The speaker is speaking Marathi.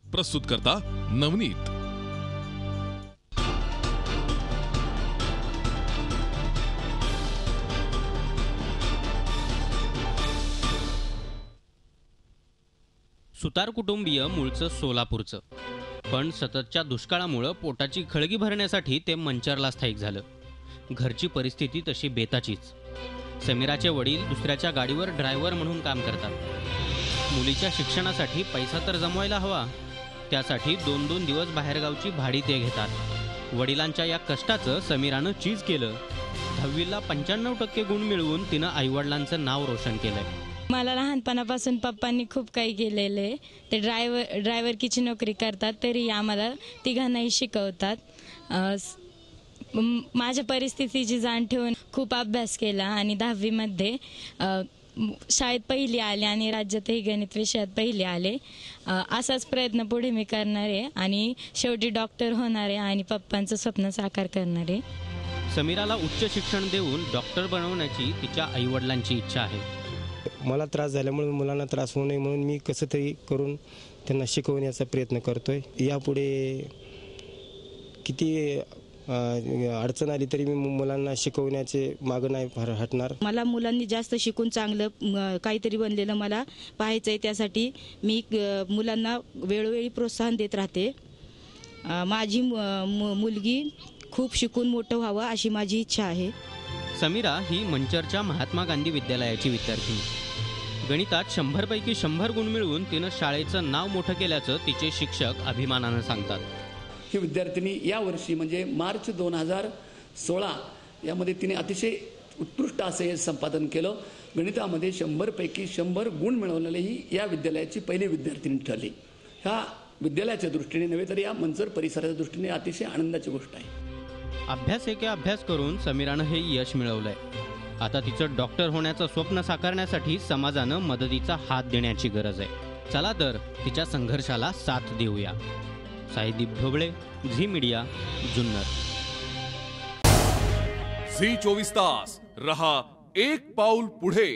प्रस्तुत करता नवनीत। सुतार कुटुंबीय मूळचं सोलापूरचं, पण सततच्या दुष्काळामुळे पोटाची खळगी भरण्यासाठी ते मंचरला स्थायिक झालं। घरची परिस्थिती तशी बेताचीच। समीराचे वडील दुसऱ्याच्या गाडीवर ड्रायव्हर म्हणून काम करतात। मुलीच्या शिक्षणासाठी पैसा तर जमवायला हवा, त्यासाठी 2-2 दिवस बाहेरगावची भाडी ते घेतात। वडिलांच्या या कष्टाचं समीरानं चीज केलं। 10वीला 95% गुण मिळवून तिनं आईवडिलांचं नाव रोशन केलंय। मला लहानपणापासून पप्पांनी खूप काही केलेले। ते ड्रायव्हरकीची नोकरी करतात, तरी आम्हाला तिघांनाही शिकवतात। माझ्या परिस्थितीची जाण ठेवून खूप अभ्यास केला आणि 10वीमध्ये शाळेत पहिली आले आणि राज्यातही गणित विषयात पहिली आले। असाच प्रयत्न पुढे मी करणार आहे आणि शेवटी डॉक्टर होणार आहे आणि पप्पांचं स्वप्न साकार करणार आहे। समीराला उच्च शिक्षण देऊन डॉक्टर बनवण्याची तिच्या आईवडिलांची इच्छा आहे। मला त्रास झाल्यामुळे मुलांना त्रास होऊ नये म्हणून मी कसं तरी करून त्यांना शिकवण्याचा प्रयत्न करतोय। यापुढे किती अडचण आली तरी मी मुलांना शिकवण्याचे मागं नाही हटणार। मला मुलांनी जास्त शिकून चांगलं काहीतरी बनलेलं मला पाहायचं आहे, त्यासाठी मी मुलांना वेळोवेळी प्रोत्साहन देत राहते। माझी मुलगी खूप शिकून मोठं व्हावं अशी माझी इच्छा आहे। समीरा ही मंचरच्या महात्मा गांधी विद्यालयाची विद्यार्थिनी। गणितात 100 पैकी 100 गुण मिळवून तिनं शाळेचं नाव मोठं केल्याचं तिचे शिक्षक अभिमानानं सांगतात। ही विद्यार्थिनी यावर्षी म्हणजे मार्च 2016 यामध्ये तिने अतिशय उत्कृष्ट असे संपादन केलं। गणितामध्ये 100 पैकी 100 गुण मिळवलेली ही या विद्यालयाची पहिली विद्यार्थिनी ठरली। ह्या विद्यालयाच्या दृष्टीने नव्हे तर या मंचर परिसराच्या दृष्टीने अतिशय आनंदाची गोष्ट आहे। अभ्यास एके अभ्यास करून समीरानं हे यश मिळवलंय। आता तिचं डॉक्टर होण्याचं स्वप्न साकारण्यासाठी समाजानं मदतीचा हात देण्याची गरज आहे। चला तर तिच्या संघर्षाला साथ देऊया। साईदीप ढोबळे, झी मीडिया, जुन्नर। झी 24 तास रहा एक पाऊल पुढे।